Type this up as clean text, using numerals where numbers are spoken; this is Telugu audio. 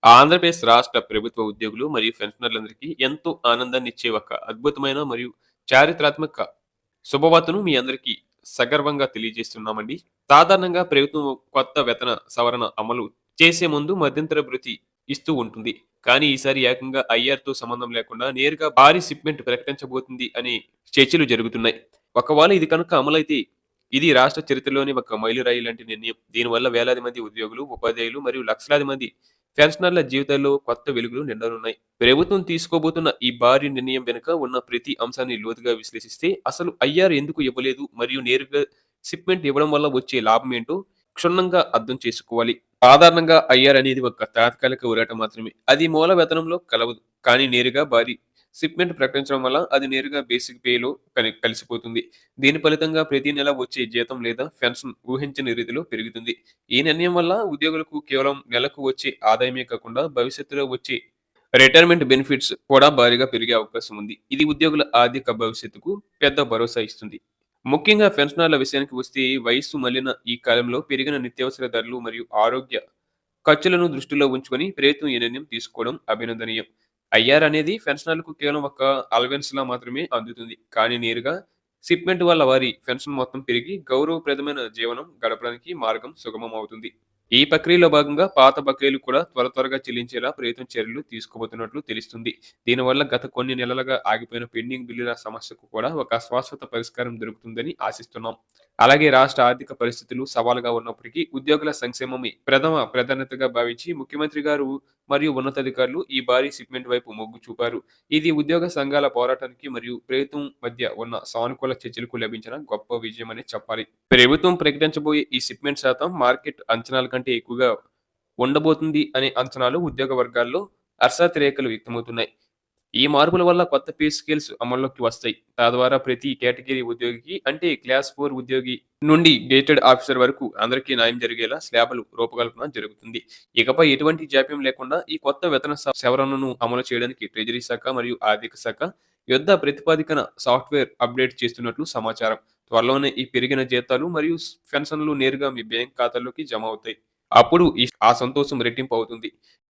ఆంధ్రప్రదేశ్ రాష్ట్ర ప్రభుత్వ ఉద్యోగులు మరియు పెన్షనర్లందరికీ ఎంతో ఆనందాన్నిచ్చే ఒక అద్భుతమైన మరియు చారిత్రాత్మక శుభవార్తను మీ అందరికీ సగర్వంగా తెలియజేస్తున్నామండి. సాధారణంగా ప్రభుత్వం కొత్త వేతన సవరణ అమలు చేసే ముందు మధ్యంతర భృతి ఇస్తూ ఉంటుంది. కానీ ఈసారి ఏకంగా ఐఆర్‌తో సంబంధం లేకుండా నేరుగా భారీ షిప్‌మెంట్ ప్రకటించబోతుంది అనే చర్చలు జరుగుతున్నాయి. ఒకవేళ ఇది కనుక అమలైతే ఇది రాష్ట్ర చరిత్రలోని ఒక మైలురాయి లాంటి నిర్ణయం. దీనివల్ల వేలాది మంది ఉద్యోగులు, ఉపాధ్యాయులు మరియు లక్షలాది మంది పెన్షనర్ల జీవితాల్లో కొత్త వెలుగులు నిండనున్నాయి. ప్రభుత్వం తీసుకోబోతున్న ఈ భారీ నిర్ణయం వెనుక ఉన్న ప్రతి అంశాన్ని లోతుగా విశ్లేషిస్తే అసలు ఐఆర్ ఎందుకు ఇవ్వలేదు మరియు నేరుగా షిప్మెంట్ ఇవ్వడం వల్ల వచ్చే లాభం ఏంటో క్షుణ్ణంగా అర్థం చేసుకోవాలి. సాధారణంగా ఐఆర్ అనేది ఒక తాత్కాలిక ఊరట మాత్రమే. అది మూల వేతనంలో కలవదు. కానీ నేరుగా భారీ షిప్మెంట్ ప్రకటించడం వల్ల అది నేరుగా బేసిక్ పేలో కలిసిపోతుంది. దీని ఫలితంగా ప్రతి నెల వచ్చే జీతం లేదా పెన్షన్ ఊహించని రీతిలో పెరుగుతుంది. ఈ నిర్ణయం వల్ల ఉద్యోగులకు కేవలం నెలకు వచ్చే ఆదాయమే కాకుండా భవిష్యత్తులో వచ్చే రిటైర్మెంట్ బెనిఫిట్స్ కూడా భారీగా పెరిగే అవకాశం ఉంది. ఇది ఉద్యోగుల ఆర్థిక భవిష్యత్తుకు పెద్ద భరోసా ఇస్తుంది. ముఖ్యంగా పెన్షనర్ల విషయానికి వస్తే వయస్సు మళ్లిన ఈ కాలంలో పెరిగిన నిత్యావసర ధరలు మరియు ఆరోగ్య ఖర్చులను దృష్టిలో ఉంచుకొని ప్రభుత్వం ఈ నిర్ణయం తీసుకోవడం అభినందనీయం. ఐఆర్ అనేది పెన్షనర్లకు కేవలం ఒక అలవెన్స్‌లా మాత్రమే అందుతుంది. కానీ నేరుగా షిప్‌మెంట్ వల్ల వారి పెన్షన్ మొత్తం పెరిగి గౌరవప్రదమైన జీవనం గడపడానికి మార్గం సుగమం అవుతుంది. ఈ ప్రక్రియలో భాగంగా పాత బకాయిలు కూడా త్వరగా చెల్లించేలా ప్రభుత్వం చర్యలు తీసుకోబోతున్నట్లు తెలుస్తుంది. దీనివల్ల గత కొన్ని నెలలుగా ఆగిపోయిన పెండింగ్ బిల్లుల సమస్యకు కూడా ఒక శాశ్వత పరిష్కారం దొరుకుతుందని ఆశిస్తున్నాం. అలాగే రాష్ట్ర ఆర్థిక పరిస్థితులు సవాలుగా ఉన్నప్పటికీ ఉద్యోగుల సంక్షేమమే ప్రథమ ప్రాధాన్యతగా భావించి ముఖ్యమంత్రి గారు మరియు ఉన్నతాధికారులు ఈ భారీ షిప్మెంట్ వైపు మొగ్గు చూపారు. ఇది ఉద్యోగ సంఘాల పోరాటానికి మరియు ప్రభుత్వం మధ్య ఉన్న సానుకూల చర్చలకు లభించిన గొప్ప విజయమని చెప్పాలి. ప్రభుత్వం ప్రకటించబోయే ఈ షిప్మెంట్ శాతం మార్కెట్ అంచనాల కంటే ఎక్కువగా ఉండబోతుంది అనే అంచనాలు ఉద్యోగ వర్గాల్లో హర్షాతిరేకలు వ్యక్తమవుతున్నాయి. ఈ మార్పుల వల్ల కొత్త పే స్కేల్స్ అమల్లోకి వస్తాయి. తద్వారా ప్రతి కేటగిరీ ఉద్యోగికి అంటే క్లాస్ 4 ఉద్యోగి నుండి గేటెడ్ ఆఫీసర్ వరకు అందరికీ న్యాయం జరిగేలా స్లాబులు రూపకల్పన జరుగుతుంది. ఇకపై ఎటువంటి జాప్యం లేకుండా ఈ కొత్త వేతన సవరణను అమలు చేయడానికి ట్రెజరీ శాఖ మరియు ఆర్థిక శాఖ యుద్ధ ప్రతిపాదికన సాఫ్ట్‌వేర్ అప్‌డేట్ చేస్తున్నట్లు సమాచారం. త్వరలోనే ఈ పెరిగిన జీతాలు మరియు పెన్షన్లు నేరుగా మీ బ్యాంక్ ఖాతాల్లోకి జమ అవుతాయి. అప్పుడు ఆ సంతోషం రెట్టింపు అవుతుంది.